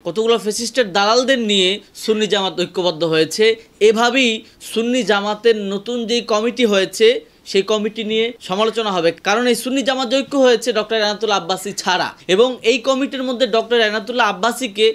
কতগুলো ফ্যাসিস্টের দালালদের নিয়ে সুন্নি জামাত ঐক্যবদ্ধ হয়েছে। এভাবেই সুন্নি জামাতের নতুন যে কমিটি হয়েছে সেই কমিটি নিয়ে সমালোচনা হবে, কারণ এই সুন্নি জামাত ঐক্য হয়েছে ডক্টর এনায়েতুল্লাহ আব্বাসী ছাড়া, এবং এই কমিটির মধ্যে ডক্টর এনায়েতুল্লাহ আব্বাসীকে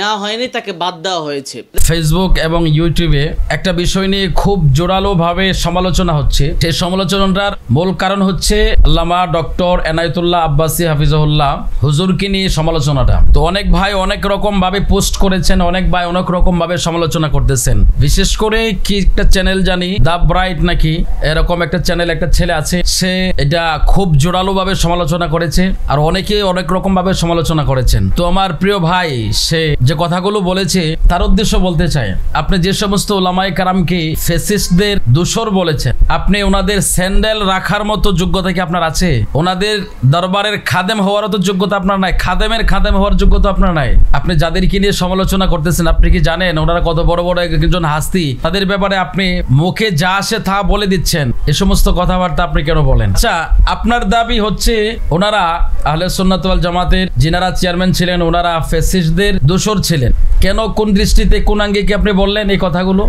না হয়নি, তাকে বাদ দেওয়া হয়েছে। ফেসবুক এবং ইউটিউবে একটা বিষয় নিয়ে খুব জোরালোভাবে সমালোচনা হচ্ছে। সেই সমালোচনাটার মূল কারণ হচ্ছে আল্লামা ডক্টর এনায়েতুল্লাহ আব্বাসী হাফিজাহুল্লাহ হুজুরকে নিয়ে সমালোচনাটা। তো অনেক ভাই অনেক রকম ভাবে পোস্ট করেছেন, অনেক ভাই অনেক রকম ভাবে সমালোচনা করতেছেন। বিশেষ করে কি একটা চ্যানেল জানি দা ব্রাইট নাকি এরকম একটা চ্যানেল, একটা ছেলে আছে, সে এটা খুব জোরালো ভাবে সমালোচনা করেছে, আর অনেকে অনেক রকম ভাবে সমালোচনা করেছেন। তো আমার প্রিয় ভাই সে যে কথাগুলো বলেছে তার উদ্দেশ্য বলতে চাই, আপনি যে সমস্ত ওলামায়ে কেরামকে ফ্যাসিস্টদের দোসর বলেছেন, আপনি ওনাদের স্যান্ডেল রাখার মতো যোগ্যতা কি আপনার আছে? ওনাদের দরবারের খাদেম হওয়ার তো যোগ্যতা আপনার নাই, খাদেমের খাদেম হওয়ার যোগ্যতা আপনার নাই। আপনি যাদেরকে নিয়ে সমালোচনা করতেছেন, আপনি কি জানেন ওনারা কত বড় বড় একজন হাস্তি? তাদের ব্যাপারে আপনি মুখে যা আসে তা বলে দিচ্ছেন। এই সমস্ত কথাবার্তা আপনি কেন বলেন? আচ্ছা, আপনার দাবি হচ্ছে ওনারা আহলে সুন্নাত ওয়াল জামাতের যিনারা চেয়ারম্যান ছিলেন ওনারা ফ্যাসিস্টদের দোসর ছিলেন। কেন, কোন দৃষ্টিতে, কোন আঙ্গিকে আপনি বললেন এই কথাগুলো?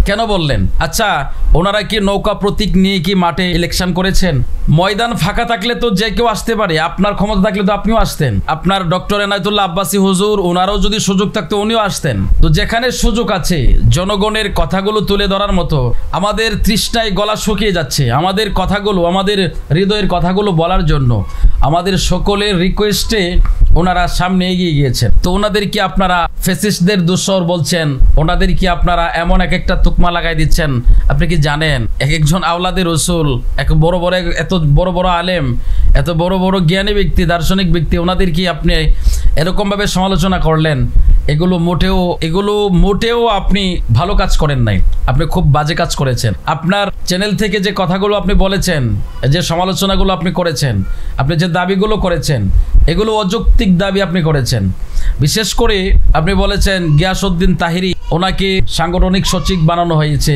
কেন বললেন? আচ্ছা, ওনারা কি নৌকা প্রতীক নিয়ে কি মাঠে ইলেকশন করেছেন? ময়দান ফাঁকা থাকলে তো যে কেউ আসতে পারে, আপনার ক্ষমতা থাকলে তো আপনিও আসতেন। আপনার ডক্টর এনায়েতুল্লাহ আব্বাসী হুজুর ওনারও যদি সুযোগ থাকতো উনিও আসতেন। তো যেখানে সুযোগ আছে জনগণের কথাগুলো তুলে ধরার মতো, আমাদের তৃষ্ণায় গলা শুকিয়ে যাচ্ছে, আমাদের কথাগুলো, আমাদের হৃদয়ের কথাগুলো বলার জন্য আমাদের সকলের রিকোয়েস্টে ওনারা সামনে এগিয়ে গিয়েছেন। তো ওনাদের কি আপনারা ফ্যাসিস্টদের দোসর বলছেন? ওনাদের কি আপনারা এমন এক একটা তুকমা লাগাই দিচ্ছেন? আপনি কি জানেন এক একজন আওলাদে রসুল, এত বড় বড় আলেম, এত বড় বড় জ্ঞানী ব্যক্তি, দার্শনিক ব্যক্তি, ওনাদের কি আপনি এরকম ভাবে সমালোচনা করলেন? এগুলো মোটেও আপনি ভালো কাজ করেন নাই, আপনি খুব বাজে কাজ করেছেন। আপনার চ্যানেল থেকে যে কথাগুলো আপনি বলেছেন, যে সমালোচনাগুলো আপনি করেছেন, আপনি যে দাবিগুলো করেছেন, এগুলো অযৌক্তিক দাবি আপনি করেছেন। বিশেষ করে আপনি বলেছেন গিয়াসউদ্দিন তাহিরি ওনাকে সাংগঠনিক সচিব বানানো হয়েছে,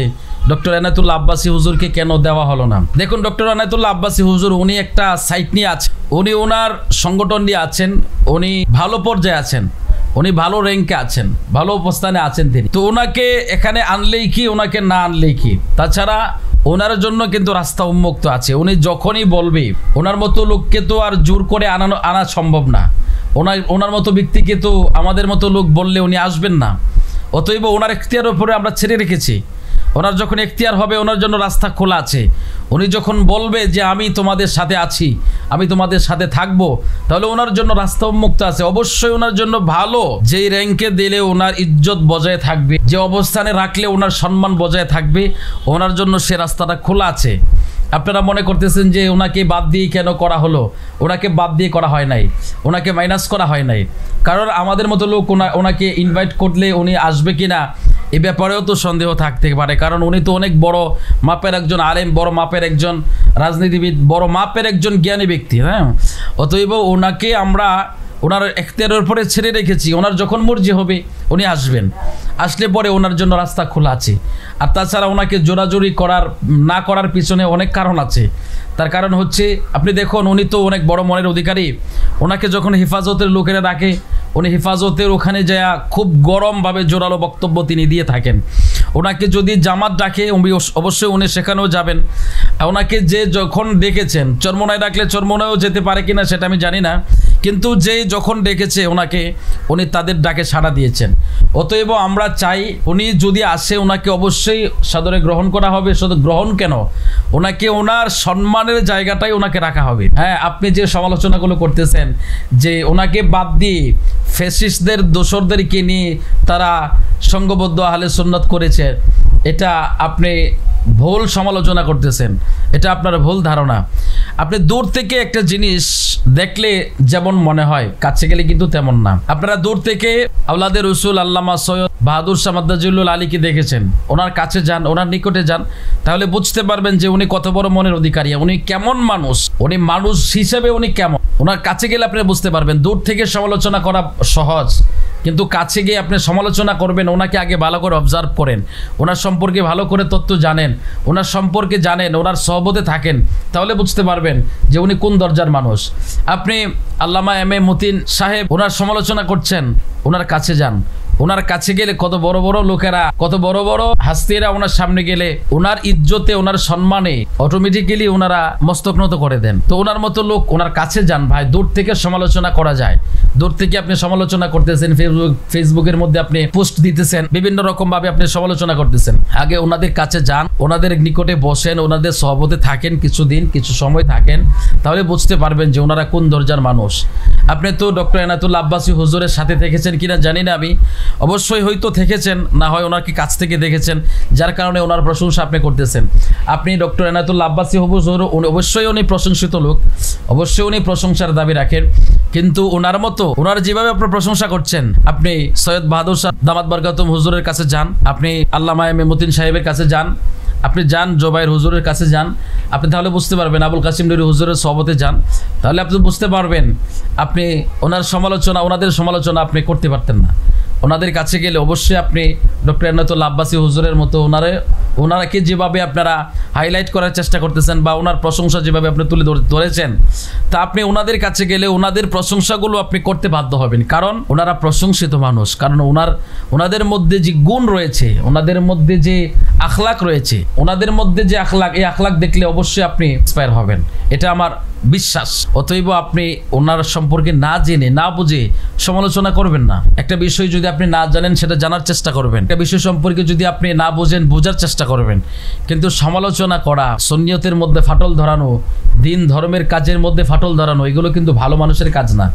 ডক্টর এনায়েতুল্লাহ আব্বাসী হুজুরকে কেন দেওয়া হলো না? দেখুন, ডক্টর এনায়েতুল্লাহ আব্বাসী হুজুর উনি একটা সাইট নিয়ে আছেন, উনি ওনার সংগঠন নিয়ে আছেন, উনি ভালো পর্যায়ে আছেন, উনি ভালো র্যাঙ্কে আছেন, ভালো অবস্থানে আছেন তিনি। তো ওনাকে এখানে আনলেই কি, ওনাকে না আনলেই কি? তাছাড়া ওনার জন্য কিন্তু রাস্তা উন্মুক্ত আছে। উনি যখনই বলবে, ওনার মতো লোককে তো আর জোর করে আনা সম্ভব না। ওনার মতো ব্যক্তিকে তো আমাদের মতো লোক বললে উনি আসবেন না। অতএব ওনার এখতিয়ারের উপরে আমরা ছেড়ে রেখেছি। ওনার যখন এখতিয়ার হবে, ওনার জন্য রাস্তা খোলা আছে। উনি যখন বলবে যে আমি তোমাদের সাথে আছি, আমি তোমাদের সাথে থাকবো, তাহলে ওনার জন্য রাস্তা উন্মুক্ত আছে। অবশ্যই ওনার জন্য ভালো, যেই র্যাঙ্কে দিলে ওনার ইজ্জত বজায় থাকবে, যে অবস্থানে রাখলে ওনার সম্মান বজায় থাকবে, ওনার জন্য সে রাস্তাটা খোলা আছে। আপনারা মনে করতেছেন যে ওনাকে বাদ দিয়ে কেন করা হলো? ওনাকে বাদ দিয়ে করা হয় নাই, ওনাকে মাইনাস করা হয় নাই। কারণ আমাদের মতো লোক ওনাকে ইনভাইট করলে উনি আসবে কিনা এ ব্যাপারেও তো সন্দেহ থাকতে পারে। কারণ উনি তো অনেক বড় মাপের একজন আলেম, বড় মাপের একজন রাজনীতিবিদ, বড় মাপের একজন জ্ঞানী ব্যক্তি। হ্যাঁ, অতএব ওনাকে আমরা ওনার এখতিয়ারের উপরে ছেড়ে রেখেছি। ওনার যখন মর্জি হবে উনি আসবেন, আসলে পরে ওনার জন্য রাস্তা খোলা আছে। আর তাছাড়া ওনাকে জোরাজোরি না করার পিছনে অনেক কারণ আছে। তার কারণ হচ্ছে, আপনি দেখুন, উনি তো অনেক বড় মনের অধিকারী। ওনাকে যখন হেফাজতের লোকেরা ডাকে, উনি হেফাজতের ওখানে যায় খুব গরমভাবে জোরালো বক্তব্য তিনি দিয়ে থাকেন। ওনাকে যদি জামাত ডাকে অবশ্যই উনি সেখানেও যাবেন। ওনাকে যে যখন ডেকেছেন, চরমোনায় ডাকলে চরমোনায়ও যেতে পারে কিনা সেটা আমি জানি না, কিন্তু যে যখন ডেকেছে ওনাকে, উনি তাদের ডাকে সাড়া দিয়েছেন। অতএব আমরা চাই উনি যদি আসে, ওনাকে অবশ্যই সাদরে গ্রহণ করা হবে। শুধু গ্রহণ কেন, ওনাকে ওনার সম্মানের জায়গাটাই ওনাকে রাখা হবে। হ্যাঁ, আপনি যে সমালোচনাগুলো করতেছেন যে ওনাকে বাদ দিয়ে ফ্যাসিস্টদের দোসরদেরকে নিয়ে তারা সংঘবদ্ধ আহলে সুন্নাত করেছে, এটা আপনি ভুল সমালোচনা করতেছেন, এটা আপনার ভুল ধারণা। আপনি দূর থেকে একটা জিনিস দেখলে যেমন মনে হয়, কাছে গেলে কিন্তু তেমন না। আপনারা দূর থেকে আওলাদে রসুল আল্লামা সৈয়দ বাহাদুর শাহ মাদ্দাজিউল আলীকে দেখেছেন, ওনার কাছে যান, ওনার নিকটে যান, তাহলে বুঝতে পারবেন যে উনি কত বড় মনের অধিকারী, উনি কেমন মানুষ, উনি মানুষ হিসেবে উনি কেমন। ওনার কাছে গেলে আপনি বুঝতে পারবেন। দূর থেকে সমালোচনা করা সহজ, কিন্তু কাছে গিয়ে আপনি সমালোচনা করবেন, ওনাকে আগে ভালো করে অবজার্ভ করেন, ওনার সম্পর্কে ভালো করে তথ্য জানেন, ওনার সম্পর্কে জানেন, ওনার সহবতে থাকেন, তাহলে বুঝতে পারবেন যে উনি কোন দরজার মানুষ। আপনি আল্লামা এম এ মতিন সাহেব ওনার সমালোচনা করছেন, ওনার কাছে যান। ওনার কাছে গেলে কত বড় বড় লোকেরা, কত বড় বড় হাস্তিরা ওনার সামনে গেলে ওনার ইজ্জতে, ওনার সম্মানে অটোমেটিক্যালি ওনারা মস্তক নত করে দেন। তো ওনার মতো লোক, ওনার কাছে যান ভাই। দূর থেকে সমালোচনা করা যায়, দূর থেকে আপনি সমালোচনা করতেছেন, ফেসবুকের মধ্যে আপনি পোস্ট দিতেছেন, বিভিন্ন রকম ভাবে আপনি সমালোচনা করতেছেন। আগে ওনাদের কাছে যান, ওনাদের নিকটে বসেন, ওনাদের সহবতে থাকেন, কিছুদিন কিছু সময় থাকেন, তাহলে বুঝতে পারবেন যে ওনারা কোন দরজার মানুষ। আপনি তো ডক্টর এনায়েতুল্লাহ আব্বাসী হুজুরের সাথে থেকেছেন কিনা জানি না আমি, অবশ্যই হয়তো থেকেছেন, না হয় ওনাকে কাছ থেকে দেখেছেন, যার কারণে ওনার প্রশংসা আপনি করতেছেন। আপনি ডক্টর এনায়েতুল্লাহ আব্বাসী হুজুর অবশ্যই উনি প্রশংসিত লোক, অবশ্যই উনি প্রশংসার দাবি রাখেন, কিন্তু ওনার মতো, ওনার যেভাবে আপনি প্রশংসা করছেন, আপনি সৈয়দ বাহাদুর শাহ দামাত বরকাতুম হুজুরের কাছে যান, আপনি আল্লামা এম এ মতিন সাহেবের কাছে যান, আপনি যান জোবাইর হুজুরের কাছে যান, আপনি তাহলে বুঝতে পারবেন, আবুল কাসিম নুরি হুজুরের সহবতে যান, তাহলে আপনি বুঝতে পারবেন আপনি ওনার সমালোচনা, ওনাদের সমালোচনা আপনি করতে পারতেন না। ওনাদের কাছে গেলে অবশ্যই আপনি ডক্টর এনায়েতুল্লাহ আব্বাসী হুজুরের মতো ওনারাকে যেভাবে আপনারা হাইলাইট করার চেষ্টা করতেছেন বা ওনার প্রশংসা যেভাবে আপনি তুলে ধরেছেন, তা আপনি ওনাদের কাছে গেলে ওনাদের প্রশংসাগুলো আপনি করতে বাধ্য হবেন, কারণ ওনারা প্রশংসিত মানুষ, কারণ ওনাদের মধ্যে যে গুণ রয়েছে, ওনাদের মধ্যে যে আখলাক রয়েছে, ওনাদের মধ্যে যে আখলাক, এই আখলাক দেখলে অবশ্যই আপনি ইন্সপায়ার হবেন, এটা আমার বিশ্বাস। অতএব আপনি ওনার সম্পর্কে না জেনে, না বুঝে সমালোচনা করবেন না। একটা বিষয় যদি আপনি না জানেন, সেটা জানার চেষ্টা করবেন। একটা বিষয় সম্পর্কে যদি আপনি না বোঝেন, বোঝার চেষ্টা করবেন। কিন্তু সমালোচনা করা, সুন্নিয়তের মধ্যে ফাটল ধরানো, দিন ধর্মের কাজের মধ্যে ফাটল ধরানো, এগুলো কিন্তু ভালো মানুষের কাজ না।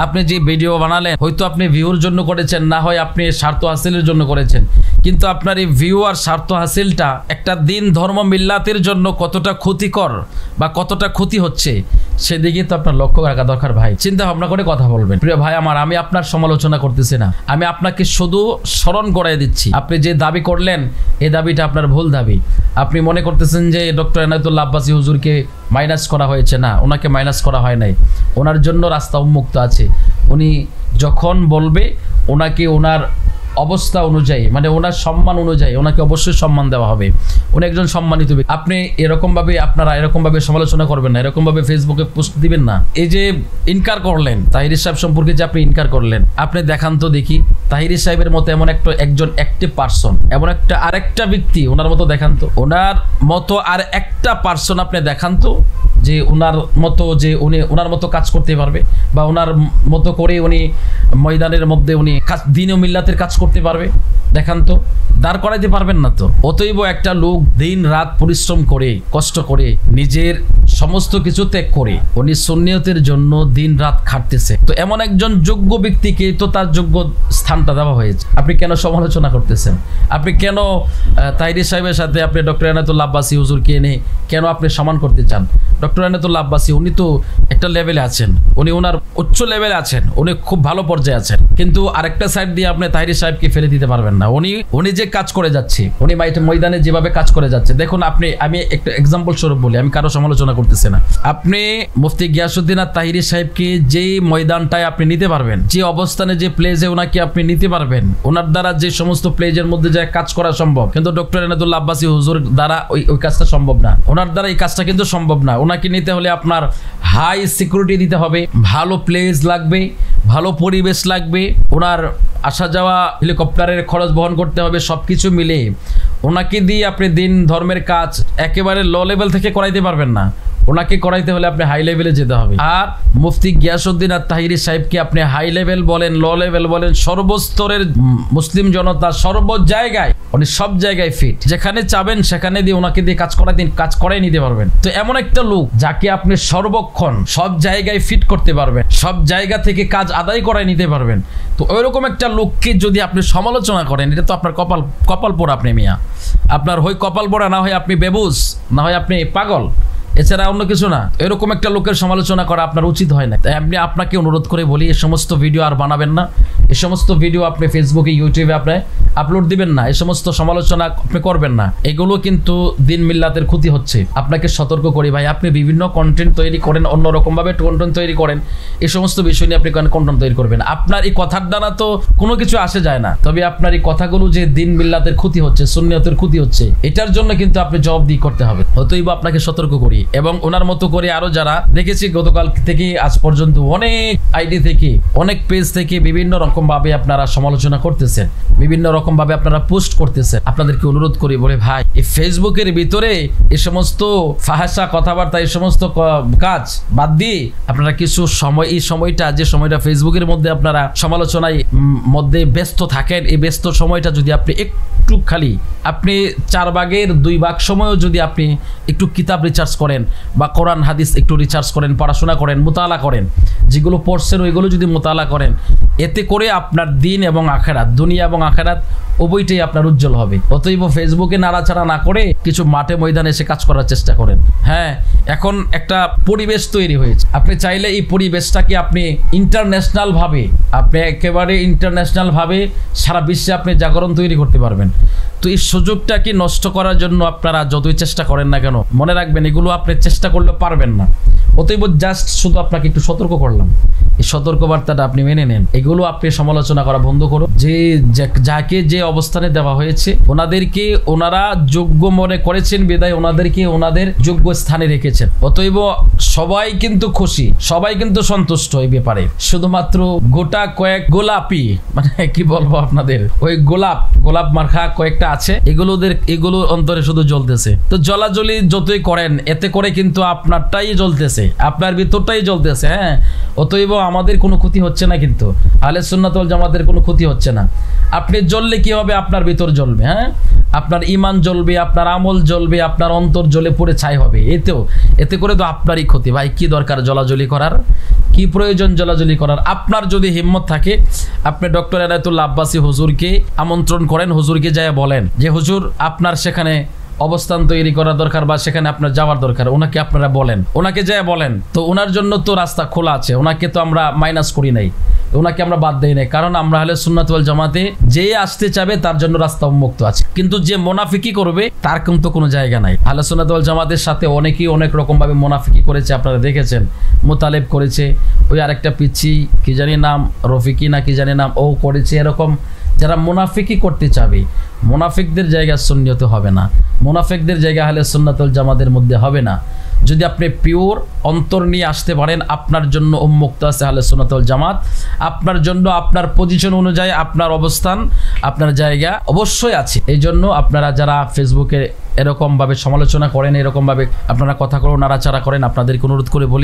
আপনি যে ভিডিও বানালেন, হয়তো আপনি ভিউর জন্য করেছেন, না হয় আপনি স্বার্থ হাসিলের জন্য করেছেন, কিন্তু আপনার এই ভিউ আর স্বার্থ হাসিলটা একটা দিন ধর্ম মিল্লাতের জন্য কতটা ক্ষতিকর বা কতটা ক্ষতি হচ্ছে, সেদিকে তো আপনার লক্ষ্য রাখা দরকার ভাই। চিন্তা ভাবনা করে কথা বলবেন। প্রিয় ভাই আমার, আমি আপনার সমালোচনা করতেছি না, আমি আপনাকে শুধু স্মরণ করাই দিচ্ছি, আপনি যে দাবি করলেন এই দাবিটা আপনার ভুল দাবি। আপনি মনে করতেছেন যে ডক্টর এনায়েতুল্লাহ আব্বাসী হুজুরকে মাইনাস করা হয়েছে, না, ওনাকে মাইনাস করা হয় নাই, ওনার জন্য রাস্তা উন্মুক্ত আছে। উনি যখন বলবে, ওনাকে ওনার অবস্থা অনুযায়ী, মানে ওনার সম্মান অনুযায়ী ওনাকে অবশ্যই সম্মান দেওয়া হবে। উনি একজন সম্মানিত ব্যক্তি। আপনি আপনারা এরকমভাবে সমালোচনা করবেন না, এরকমভাবে ফেসবুকে পোস্ট দিবেন না। এই যে ইনকার করলেন তাহির সাহেব সম্পর্কে, যে আপনি ইনকার করলেন, আপনি দেখান তো দেখি তাহির সাহেবের মতো এমন একজন অ্যাক্টিভ পার্সন, এমন আরেকটা ব্যক্তি ওনার মতো দেখান তো, ওনার মতো আর একটা পার্সন আপনি দেখান তো, যে ওনার মতো, যে উনি ওনার মতো কাজ করতে পারবে বা ওনার মতো করে উনি ময়দানের মধ্যে উনি দিন ও মিল্লাতের কাজ করতে পারবে, দেখান তো। দাঁড় করাইতে পারবেন না তো। অতএব একটা লোক দিন রাত পরিশ্রম করে, কষ্ট করে, নিজের সমস্ত কিছু ত্যাগ করে উনি সুন্নিয়তের জন্য দিন রাত খাটতেছে, তো এমন একজন যোগ্য ব্যক্তিকে তো তার যোগ্য স্থানটা দেওয়া হয়েছে। আপনি কেন সমালোচনা করতেছেন? আপনি কেন তাহির সাহেবের সাথে আপনি ডক্টর এনায়েতুল্লাহ আব্বাসী হুজুরকে এনে কেন আপনি সমান করতে চান? ডক্টর এনায়েতুল্লাহ আব্বাসী উনি তো একটা লেভেলে আছেন, উনি ওনার উচ্চ লেভেলে আছেন, উনি খুব ভালো পর্যায়ে আছেন, কিন্তু আরেকটা সাইড দিয়ে আপনি তাহির সাহেবকে ফেলে দিতে পারবেন না। উনি যে কাজ করে যাচ্ছে, উনি ময়দানে যেভাবে কাজ করে যাচ্ছে, দেখুন আমি একটা এক্সাম্পল স্বরূপ বলি, আমি কারো সমালোচনা করতেছি না। আপনি মুফতি গিয়াসউদ্দিন আর তাহির সাহেবকে যে ময়দানটায় আপনি নিতে পারবেন, যে অবস্থানে, যে প্লেজে ওনাকে আপনি নিতে পারবেন, ওনার দ্বারা যে সমস্ত প্লেজের মধ্যে যে কাজ করা সম্ভব, কিন্তু ডক্টর এনায়েতুল্লাহ আব্বাসী হুজুর দ্বারা ওই কাজটা সম্ভব না। ওনার দ্বারা এই কাজটা কিন্তু সম্ভব না। ওনাকে নিতে হলে আপনার হাই সিকিউরিটি দিতে হবে, ভালো প্লেস লাগবে, ভালো পরিবেশ লাগবে, ওনার আসা যাওয়া হেলিকপ্টারের খরচ বহন করতে হবে, সবকিছু মিলে ওনাকে দিয়ে আপনি দিন ধর্মের কাজ একেবারে লো লেভেল থেকে করাইতে পারবেন না। ওনাকে করাইতে হলে আপনি হাই লেভেলে যেতে হবে। আর মুফতি গিয়াসউদ্দিন আর তাহির সাহেবকে আপনি হাই লেভেল বলেন, লো লেভেল বলেন, সর্বস্তরের মুসলিম জনতা সর্ব জায়গায়, উনি সব জায়গায় ফিট, যেখানে চাবেন সেখানে দিয়ে ওনাকে দিয়ে কাজ করাই নিতে পারবেন। তো এমন একটা লোক যাকে আপনি সর্বক্ষণ সব জায়গায় ফিট করতে পারবেন, সব জায়গা থেকে কাজ আদায় করাই নিতে পারবেন, তো ওইরকম একটা লোককে যদি আপনি সমালোচনা করেন, এটা তো আপনার কপাল পোড়া। আপনি মিয়া, আপনার হয় কপাল পোড়া, না হয় আপনি বেবুস, না হয় আপনি পাগল। এছাড়া অন্য কিছু না। এরকম একটা লোকের সমালোচনা করা আপনার উচিত হয় না। তাই আমি আপনাকে অনুরোধ করে বলি, এই সমস্ত ভিডিও আর বানাবেন না। এই সমস্ত ভিডিও আপনি ফেসবুকে, ইউটিউবে আপনি আপলোড দিবেন না। এই সমস্ত সমালোচনা আপনি করবেন না। এগুলো কিন্তু দিন মিল্লাতের ক্ষতি হচ্ছে। আপনাকে সতর্ক করি ভাই, আপনি বিভিন্ন কন্টেন্ট তৈরি করেন, অন্যরকম ভাবে কন্টেন্ট তৈরি করেন, এই সমস্ত বিষয় নিয়ে আপনি কন্টেন্ট তৈরি করবেন। আপনার এই কথার দ্বারা তো কোনো কিছু আসে যায় না, তবে আপনার এই কথাগুলো যে দিন মিল্লাতের ক্ষতি হচ্ছে, সুন্নিয়তের ক্ষতি হচ্ছে, এটার জন্য কিন্তু আপনি জবাবদিহি করতে হবে। অতএব আপনাকে সতর্ক করি। এবং ওনার মতো করে আরো যারা দেখেছি গতকাল থেকে আজ পর্যন্ত অনেক আইডি থেকে, অনেক পেজ থেকে বিভিন্ন রকম ভাবে আপনারা সমালোচনা করতেছেন, বিভিন্ন রকম ভাবে আপনারা পোস্ট করতেছেন। আপনাদেরকে অনুরোধ করি, বলে ভাই এই ফেসবুকের ভিতরে এই সমস্ত ফাহাসা কথাবার্তা, এই সমস্ত কাজ বাদ দিয়ে আপনারা কিছু সময়, এই সময়টা যে সময়টা ফেসবুকের মধ্যে আপনারা সমালোচনায় মধ্যে ব্যস্ত থাকেন, এই ব্যস্ত সময়টা যদি আপনি একটু খালি আপনি 4 ভাগের 2 ভাগ সময়ও যদি আপনি একটু কিতাব রিসার্চ করেন বা কোরআন হাদিস একটু রিসার্চ করেন, পড়াশোনা করেন, মোতালা করেন, যেগুলো পড়ছেন ওইগুলো যদি মোতালা করেন, এতে করে আপনার দিন এবং আখেরাত, দুনিয়া এবং আখেরাত উভয়টাই আপনার উজ্জ্বল হবে। অতএব ফেসবুকে নাড়াচাড়া না করে কিছু মাঠে ময়দানে এসে কাজ করার চেষ্টা করেন। হ্যাঁ, এখন একটা পরিবেশ তৈরি হয়েছে, আপনি চাইলে এই পরিবেশটাকে আপনি ইন্টারন্যাশনাল ভাবে, আপনি একেবারে ইন্টারন্যাশনাল ভাবে সারা বিশ্বে আপনি জাগরণ তৈরি করতে পারবেন। তো এই সুযোগটাকে নষ্ট করার জন্য আপনারা যতই চেষ্টা করেন না কেন, মনে রাখবেন এগুলো আপনি চেষ্টা করলে পারবেন না। অতএব জাস্ট শুধু আপনাকে একটু সতর্ক করলাম, এই সতর্কবার্তাটা আপনি মেনে নেন। এগুলো আপনি সমালোচনা করা বন্ধ করুন। যে যাকে যে অবস্থানে দেওয়া হয়েছে ওনাদেরকে ওনারা যোগ্য মনে করেছেন বিদায় ওনাদেরকে ওনাদের যোগ্য স্থানে রেখেছেন। অতএব সবাই কিন্তু খুশি, সবাই কিন্তু সন্তুষ্ট এই ব্যাপারে। শুধুমাত্র গোটা কয়েক গোলাপি, মানে কি বলবো আপনাদের, ওই গোলাপ মার্কা কয়েকটা আছে, এগুলো অন্তরে শুধু জ্বলতেছে। তো জ্বলাজ্বলি যতই করেন, এতে করে কিন্তু আপনারটাই জ্বলতেছে, আপনার ভিতরটাই জ্বলতেছে। হ্যাঁ, অতএব আমাদের কোনো ক্ষতি হচ্ছে না, কিন্তু আহলে সুন্নাত ওয়াল জামাতের কোনো ক্ষতি হচ্ছে না। আপনি জ্বললে কি হবে? আপনার ভিতর জ্বলবে। হ্যাঁ, আপনার ঈমান জ্বলবে, আপনার আমল জ্বলবে, আপনার অন্তর জ্বলে পুড়ে ছাই হবে। এতে করে তো আপনারই ক্ষতি। ভাই কি দরকার জ্বলাজ্বলি করার? কি প্রয়োজন জ্বলাজ্বলি করার? আপনার যদি হিম্মত থাকে, আপনি ডক্টর এনায়েতুল্লাহ আব্বাসী হুজুরকে আমন্ত্রণ করেন, হুজুরকে যায় বলেন যে হুজুর আপনার সেখানে অবস্থান তৈরি করা দরকার বা সেখানে আপনার যাওয়ার দরকার, ওনাকে আপনারা বলেন, ওনাকে যায় বলেন। তো ওনার জন্য তো রাস্তা খোলা আছে, ওনাকে তো আমরা মাইনাস করি নাই, ওনাকে আমরা বাদ দেই নাই। কারণ আমরা আহলে সুন্নাত ওয়াল জামাতে যে আসতে চাবে তার জন্য রাস্তা উন্মুক্ত আছে। কিন্তু যে মুনাফিকি করবে তার কিন্তু কোনো জায়গা নাই। আহলে সুন্নাত ওয়াল জামাতের সাথে অনেকেই অনেক রকম ভাবে মুনাফিকি করেছে, আপনারা দেখেছেন। মুতালেব করেছে, ওই আরেকটা পিচ্ছি কি জানি নাম, রফিকি না কি জানি নাম, ও করেছে। এরকম যারা মুনাফিকি করতে চাবে, মুনাফিকদের জায়গা সুন্নিয়ত হবে না, মুনাফিকদের জায়গা আহলে সুন্নাত ওয়াল জামাতের মধ্যে হবে না। যদি আপনি পিওর অন্তর নিয়ে আসতে পারেন, আপনার জন্য উন্মুক্ত আছে আহলে সুন্নাত ওয়াল জামাত। আপনার জন্য আপনার পজিশন অনুযায়ী আপনার অবস্থান, আপনার জায়গা অবশ্যই আছে। এই জন্য আপনারা যারা ফেসবুকে এরকমভাবে সমালোচনা করেন, এরকমভাবে আপনারা কথা নাড়াচাড়া করেন, আপনাদেরকে অনুরোধ করে বলি